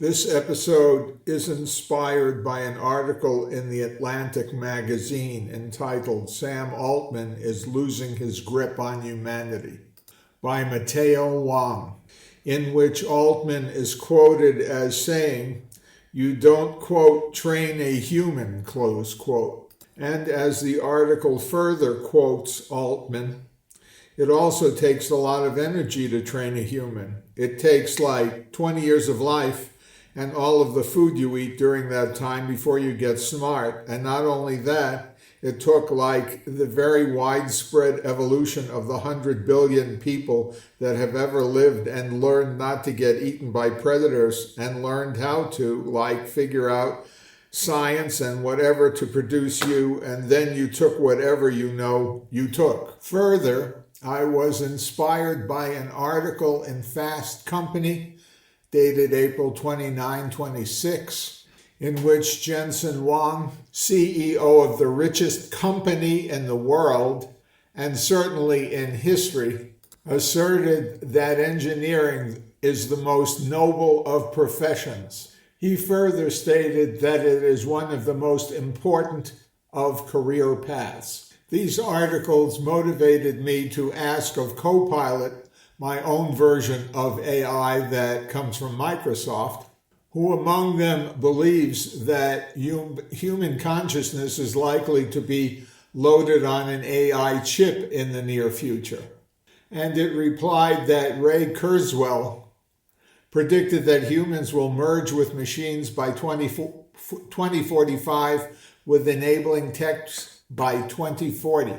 This episode is inspired by an article in the Atlantic magazine entitled "Sam Altman is Losing His Grip on Humanity" by Mateo Wang, in which Altman is quoted as saying, "You don't, quote, train a human," close quote. And as the article further quotes Altman, it also takes a lot of energy to train a human. It takes like 20 years of life and all of the food you eat during that time before you get smart. And not only that, it took like the very widespread evolution of the 100 billion people that have ever lived and learned not to get eaten by predators and learned how to like figure out science and whatever to produce you, and then you took whatever you took. Further, I was inspired by an article in Fast Company dated April 29, 26, in which Jensen Huang, CEO of the richest company in the world, and certainly in history, asserted that engineering is the most noble of professions. He further stated that it is one of the most important of career paths. These articles motivated me to ask of Copilot, my own version of AI that comes from Microsoft, who among them believes that human consciousness is likely to be loaded on an AI chip in the near future. And it replied that Ray Kurzweil predicted that humans will merge with machines by 2045 with enabling tech by 2040.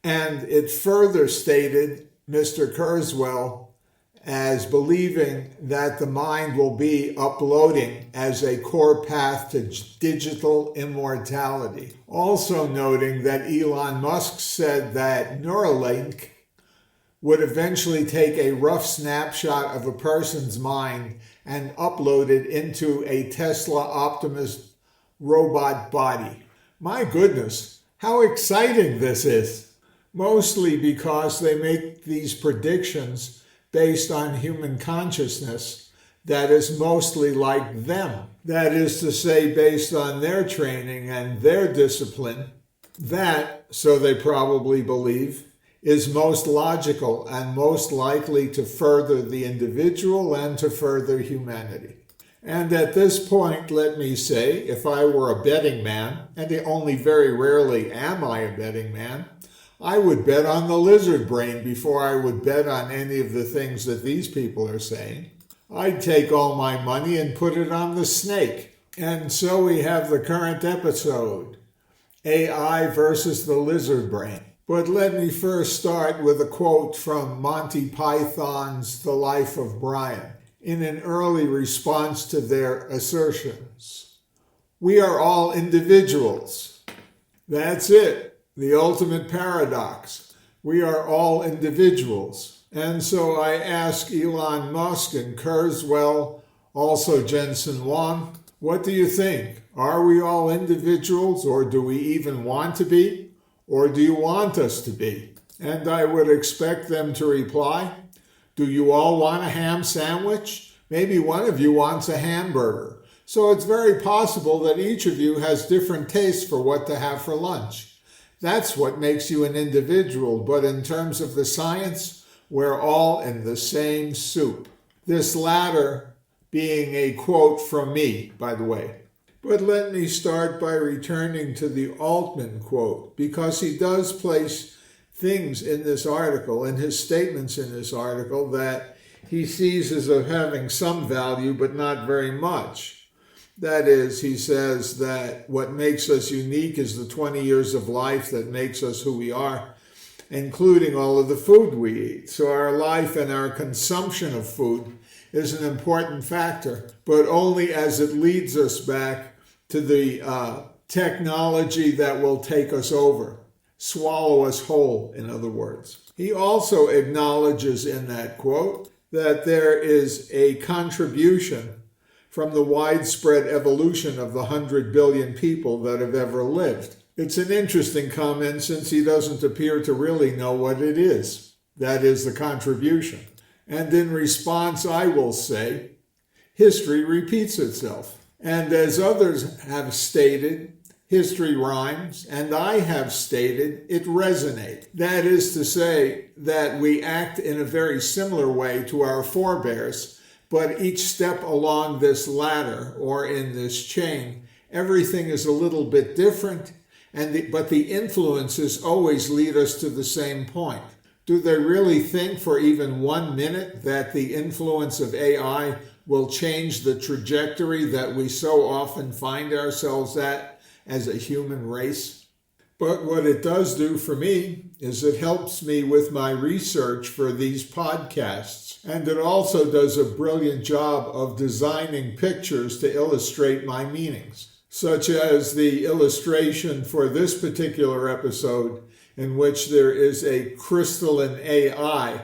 And it further stated Mr. Kurzweil as believing that the mind will be uploading as a core path to digital immortality. Also noting that Elon Musk said that Neuralink would eventually take a rough snapshot of a person's mind and upload it into a Tesla Optimus robot body. My goodness, how exciting this is! Mostly because they make these predictions based on human consciousness that is mostly like them. That is to say, based on their training and their discipline, that, so they probably believe, is most logical and most likely to further the individual and to further humanity. And at this point, let me say, if I were a betting man, and only very rarely am I a betting man, I would bet on the lizard brain before I would bet on any of the things that these people are saying. I'd take all my money and put it on the snake. And so we have the current episode, AI versus the lizard brain. But let me first start with a quote from Monty Python's The Life of Brian, in an early response to their assertions. We are all individuals. That's it. The ultimate paradox. We are all individuals. And so I ask Elon Musk and Kurzweil, also Jensen Huang, what do you think? Are we all individuals, or do we even want to be? Or do you want us to be? And I would expect them to reply, do you all want a ham sandwich? Maybe one of you wants a hamburger. So it's very possible that each of you has different tastes for what to have for lunch. That's what makes you an individual, but in terms of the science, we're all in the same soup. This latter being a quote from me, by the way. But let me start by returning to the Altman quote, because he does place things in this article, in his statements in this article, that he sees as of having some value, but not very much. That is, he says that what makes us unique is the 20 years of life that makes us who we are, including all of the food we eat. So our life and our consumption of food is an important factor, but only as it leads us back to the technology that will take us over, swallow us whole, in other words. He also acknowledges in that quote that there is a contribution from the widespread evolution of the 100 billion people that have ever lived. It's an interesting comment since he doesn't appear to really know what it is. That is the contribution. And in response, I will say, history repeats itself. And as others have stated, history rhymes, and I have stated it resonates. That is to say that we act in a very similar way to our forebears, but each step along this ladder or in this chain, everything is a little bit different, but the influences always lead us to the same point. Do they really think for even 1 minute that the influence of AI will change the trajectory that we so often find ourselves at as a human race? But what it does do for me is it helps me with my research for these podcasts. And it also does a brilliant job of designing pictures to illustrate my meanings, such as the illustration for this particular episode, in which there is a crystalline AI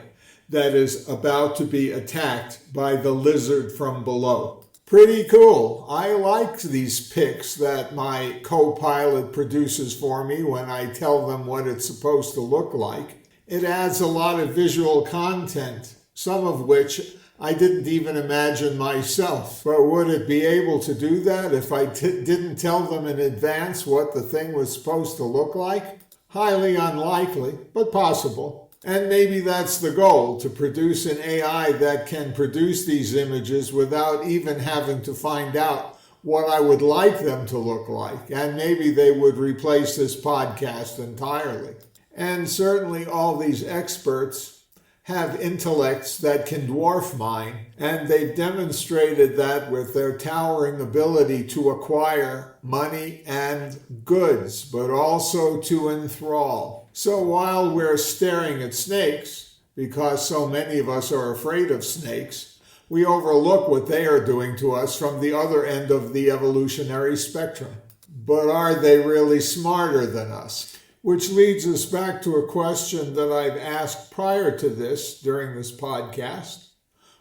that is about to be attacked by the lizard from below. Pretty cool. I like these pics that my co-pilot produces for me when I tell them what it's supposed to look like. It adds a lot of visual content, some of which I didn't even imagine myself. But would it be able to do that if I didn't tell them in advance what the thing was supposed to look like? Highly unlikely, but possible. And maybe that's the goal, to produce an AI that can produce these images without even having to find out what I would like them to look like. And maybe they would replace this podcast entirely. And certainly all these experts have intellects that can dwarf mine, and they've demonstrated that with their towering ability to acquire money and goods, but also to enthrall. So while we're staring at snakes, because so many of us are afraid of snakes, we overlook what they are doing to us from the other end of the evolutionary spectrum. But are they really smarter than us? Which leads us back to a question that I've asked prior to this during this podcast.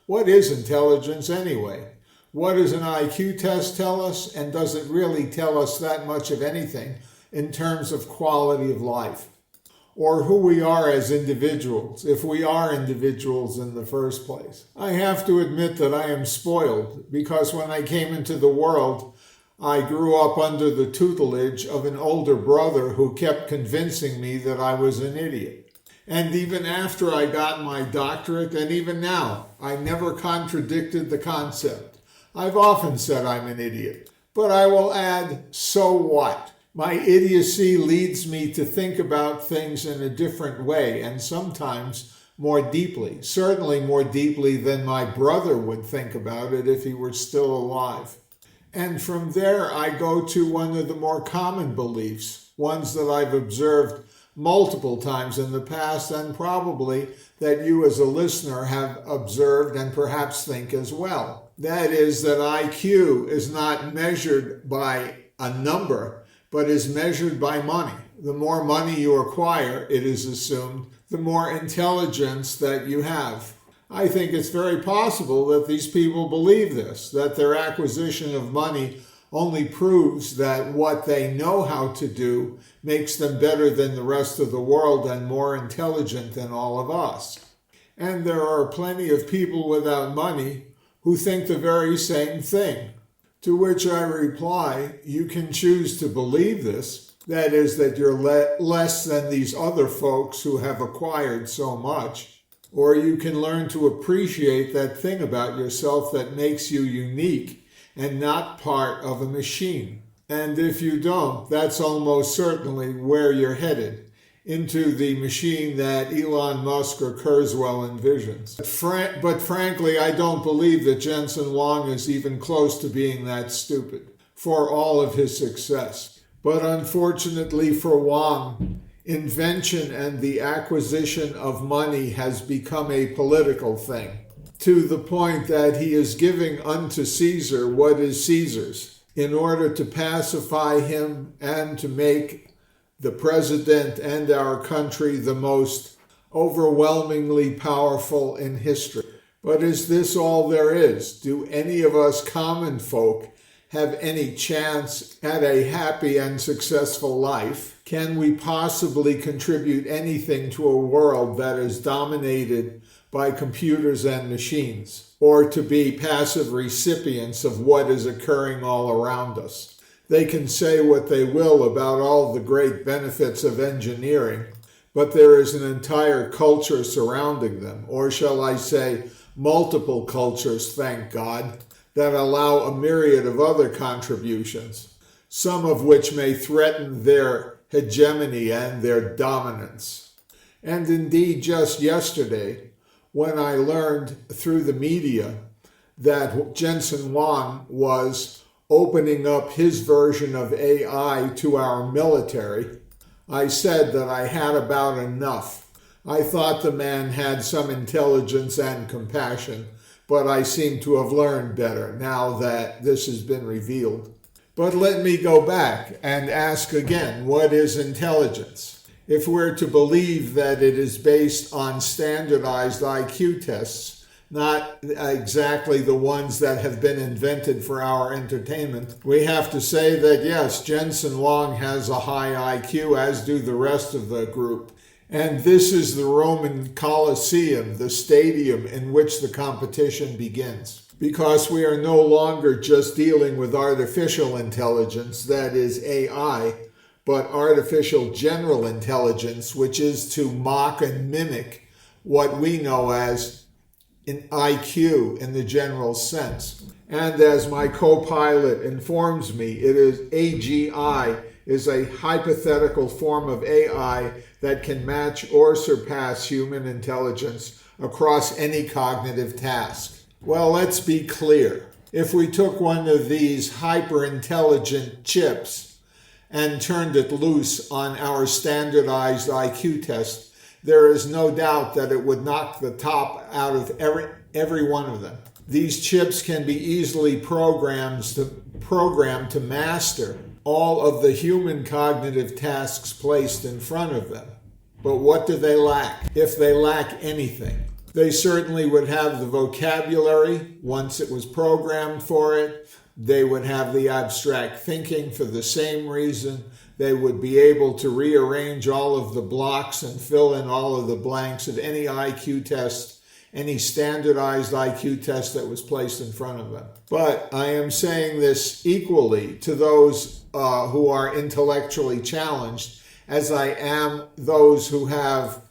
What is intelligence anyway? What does an IQ test tell us? And does it really tell us that much of anything in terms of quality of life? Or who we are as individuals, if we are individuals in the first place? I have to admit that I am spoiled, because when I came into the world, I grew up under the tutelage of an older brother who kept convincing me that I was an idiot. And even after I got my doctorate, and even now, I never contradicted the concept. I've often said I'm an idiot. But I will add, so what? My idiocy leads me to think about things in a different way, and sometimes more deeply. Certainly more deeply than my brother would think about it if he were still alive. And from there, I go to one of the more common beliefs, ones that I've observed multiple times in the past, and probably that you as a listener have observed and perhaps think as well. That is that IQ is not measured by a number, but is measured by money. The more money you acquire, it is assumed, the more intelligence that you have. I think it's very possible that these people believe this, that their acquisition of money only proves that what they know how to do makes them better than the rest of the world and more intelligent than all of us. And there are plenty of people without money who think the very same thing. To which I reply, you can choose to believe this, that is, that you're less than these other folks who have acquired so much. Or you can learn to appreciate that thing about yourself that makes you unique and not part of a machine. And if you don't, that's almost certainly where you're headed, into the machine that Elon Musk or Kurzweil envisions. But frankly, I don't believe that Jensen Huang is even close to being that stupid, for all of his success. But unfortunately for Huang, invention and the acquisition of money has become a political thing, to the point that he is giving unto Caesar what is Caesar's, in order to pacify him and to make the president and our country the most overwhelmingly powerful in history. But is this all there is? Do any of us common folk have any chance at a happy and successful life? Can we possibly contribute anything to a world that is dominated by computers and machines, or to be passive recipients of what is occurring all around us. They can say what they will about all the great benefits of engineering, but there is an entire culture surrounding them, or shall I say, multiple cultures, thank God, that allow a myriad of other contributions, some of which may threaten their hegemony and their dominance. And indeed, just yesterday, when I learned through the media that Jensen Huang was opening up his version of AI to our military, I said that I had about enough. I thought the man had some intelligence and compassion, but I seem to have learned better now that this has been revealed. But let me go back and ask again, what is intelligence? If we're to believe that it is based on standardized IQ tests, not exactly the ones that have been invented for our entertainment, we have to say that yes, Jensen Huang has a high IQ, as do the rest of the group. And this is the Roman Colosseum, the stadium in which the competition begins. Because we are no longer just dealing with artificial intelligence, that is AI, but artificial general intelligence, which is to mock and mimic what we know as in IQ in the general sense. And as my co-pilot informs me, it is AGI is a hypothetical form of AI that can match or surpass human intelligence across any cognitive task. Well, let's be clear. If we took one of these hyper-intelligent chips and turned it loose on our standardized IQ test, there is no doubt that it would knock the top out of every one of them. These chips can be easily programmed to master all of the human cognitive tasks placed in front of them. But what do they lack? If they lack anything, they certainly would have the vocabulary once it was programmed for it. They would have the abstract thinking for the same reason. They would be able to rearrange all of the blocks and fill in all of the blanks of any IQ test, any standardized IQ test that was placed in front of them. But I am saying this equally to those who are intellectually challenged, as I am those who have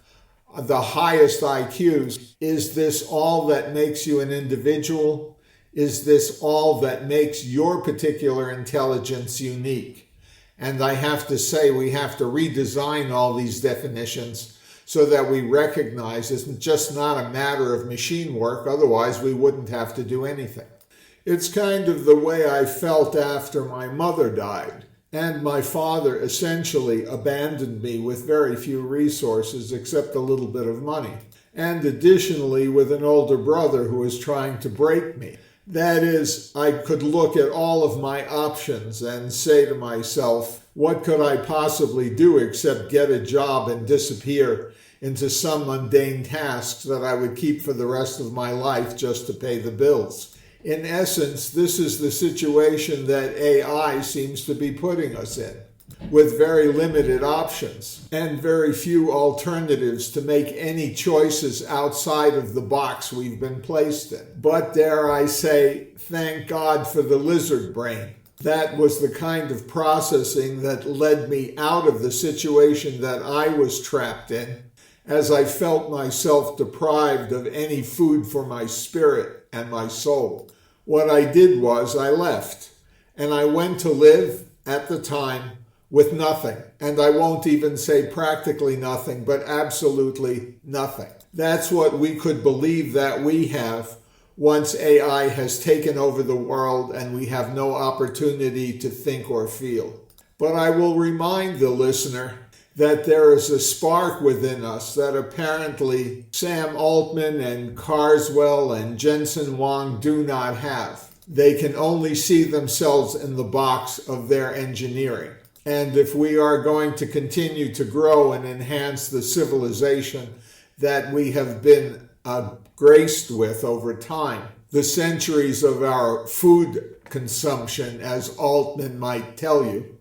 the highest IQs. Is this all that makes you an individual? Is this all that makes your particular intelligence unique? And I have to say, we have to redesign all these definitions so that we recognize it's just not a matter of machine work. Otherwise, we wouldn't have to do anything. It's kind of the way I felt after my mother died. And my father essentially abandoned me with very few resources except a little bit of money. And additionally, with an older brother who was trying to break me. That is, I could look at all of my options and say to myself, what could I possibly do except get a job and disappear into some mundane tasks that I would keep for the rest of my life just to pay the bills? In essence, this is the situation that AI seems to be putting us in, with very limited options and very few alternatives to make any choices outside of the box we've been placed in. But dare I say, thank God for the lizard brain. That was the kind of processing that led me out of the situation that I was trapped in, as I felt myself deprived of any food for my spirit and my soul. What I did was I left, and I went to live at the time with nothing. And I won't even say practically nothing, but absolutely nothing. That's what we could believe that we have once AI has taken over the world and we have no opportunity to think or feel. But I will remind the listener that there is a spark within us that apparently Sam Altman and Carswell and Jensen Huang do not have. They can only see themselves in the box of their engineering. And if we are going to continue to grow and enhance the civilization that we have been graced with over time, the centuries of our food consumption, as Altman might tell you,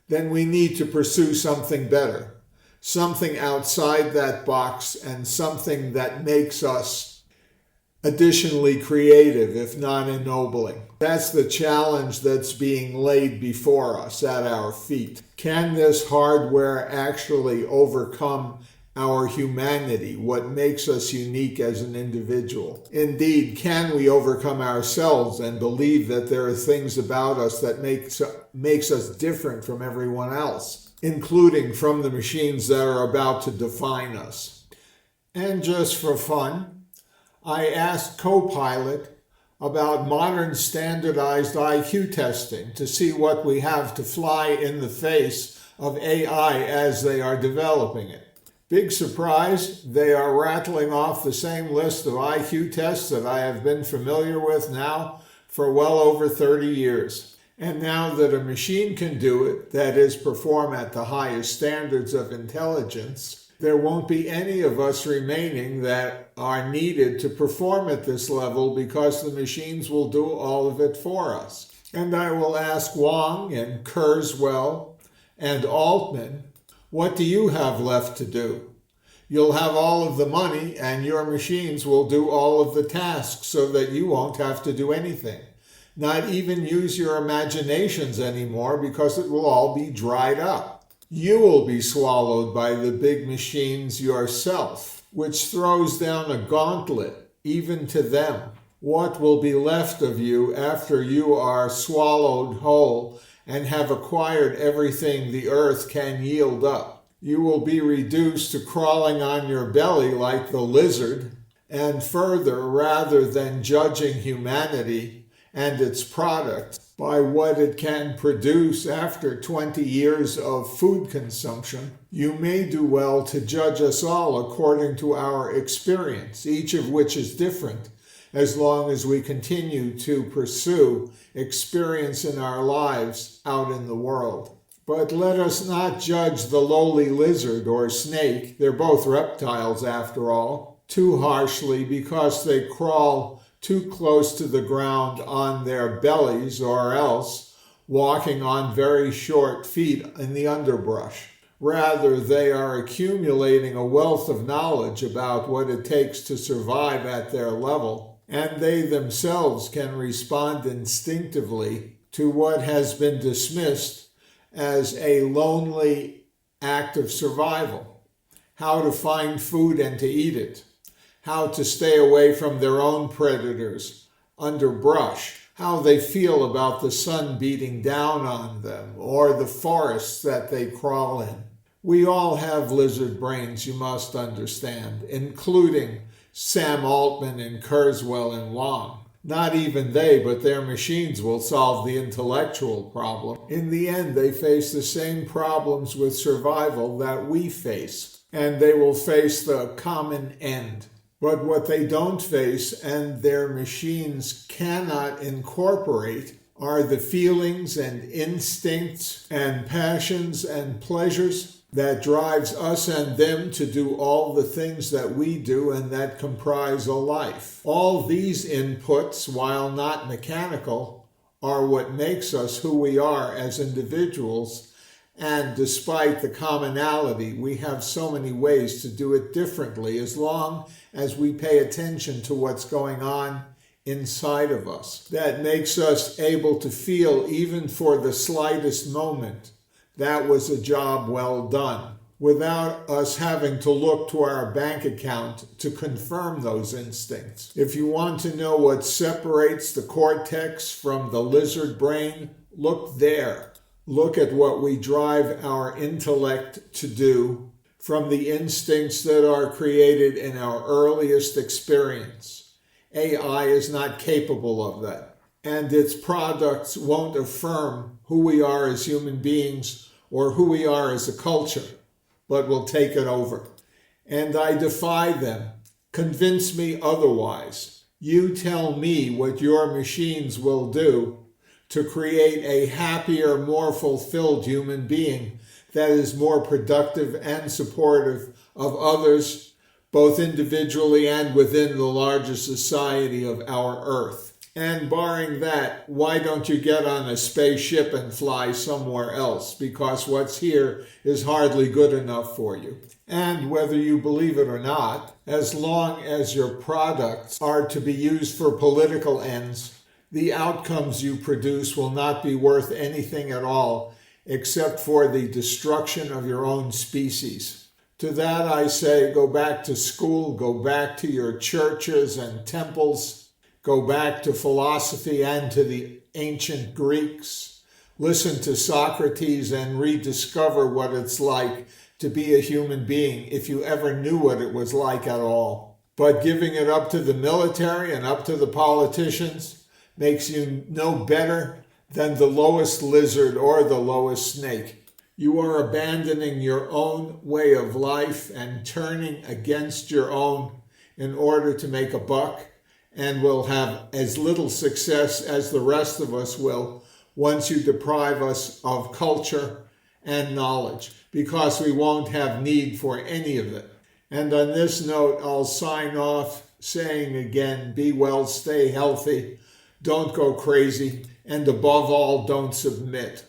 then we need to pursue something better, something outside that box, and something that makes us additionally creative, if not ennobling. That's the challenge that's being laid before us at our feet. Can this hardware actually overcome our humanity, what makes us unique as an individual? Indeed, can we overcome ourselves and believe that there are things about us that makes us different from everyone else, including from the machines that are about to define us? And just for fun, I asked Copilot about modern standardized IQ testing to see what we have to fly in the face of AI as they are developing it. Big surprise, they are rattling off the same list of IQ tests that I have been familiar with now for well over 30 years. And now that a machine can do it, that is, perform at the highest standards of intelligence, there won't be any of us remaining that are needed to perform at this level because the machines will do all of it for us. And I will ask Wang and Kurzweil and Altman, what do you have left to do? You'll have all of the money and your machines will do all of the tasks so that you won't have to do anything. Not even use your imaginations anymore because it will all be dried up. You will be swallowed by the big machines yourself, which throws down a gauntlet even to them. What will be left of you after you are swallowed whole and have acquired everything the earth can yield up? You will be reduced to crawling on your belly like the lizard, and further, rather than judging humanity and its product by what it can produce after 20 years of food consumption, you may do well to judge us all according to our experience, each of which is different, as long as we continue to pursue experience in our lives out in the world. But let us not judge the lowly lizard or snake, they're both reptiles after all, too harshly because they crawl too close to the ground on their bellies or else walking on very short feet in the underbrush. Rather, they are accumulating a wealth of knowledge about what it takes to survive at their level, and they themselves can respond instinctively to what has been dismissed as a lonely act of survival. How to find food and to eat it. How to stay away from their own predators, underbrush. How they feel about the sun beating down on them or the forests that they crawl in. We all have lizard brains, you must understand, including Sam Altman and Kurzweil and Wang. Not even they, but their machines will solve the intellectual problem. In the end, they face the same problems with survival that we face, and they will face the common end. But what they don't face and their machines cannot incorporate are the feelings and instincts and passions and pleasures that drives us and them to do all the things that we do and that comprise a life. All these inputs, while not mechanical, are what makes us who we are as individuals. And despite the commonality, we have so many ways to do it differently as long as we pay attention to what's going on inside of us. That makes us able to feel, even for the slightest moment, that was a job well done, without us having to look to our bank account to confirm those instincts. If you want to know what separates the cortex from the lizard brain, look there. Look at what we drive our intellect to do from the instincts that are created in our earliest experience. AI is not capable of that, and its products won't affirm who we are as human beings or who we are as a culture, but will take it over. And I defy them. Convince me otherwise. You tell me what your machines will do to create a happier, more fulfilled human being that is more productive and supportive of others, both individually and within the larger society of our earth. And barring that, why don't you get on a spaceship and fly somewhere else? Because what's here is hardly good enough for you. And whether you believe it or not, as long as your products are to be used for political ends, the outcomes you produce will not be worth anything at all except for the destruction of your own species. To that I say, go back to school, go back to your churches and temples, go back to philosophy and to the ancient Greeks. Listen to Socrates and rediscover what it's like to be a human being, if you ever knew what it was like at all. But giving it up to the military and up to the politicians makes you no better than the lowest lizard or the lowest snake. You are abandoning your own way of life and turning against your own in order to make a buck, and will have as little success as the rest of us will once you deprive us of culture and knowledge, because we won't have need for any of it. And on this note, I'll sign off saying again, be well, stay healthy, don't go crazy, and above all, don't submit.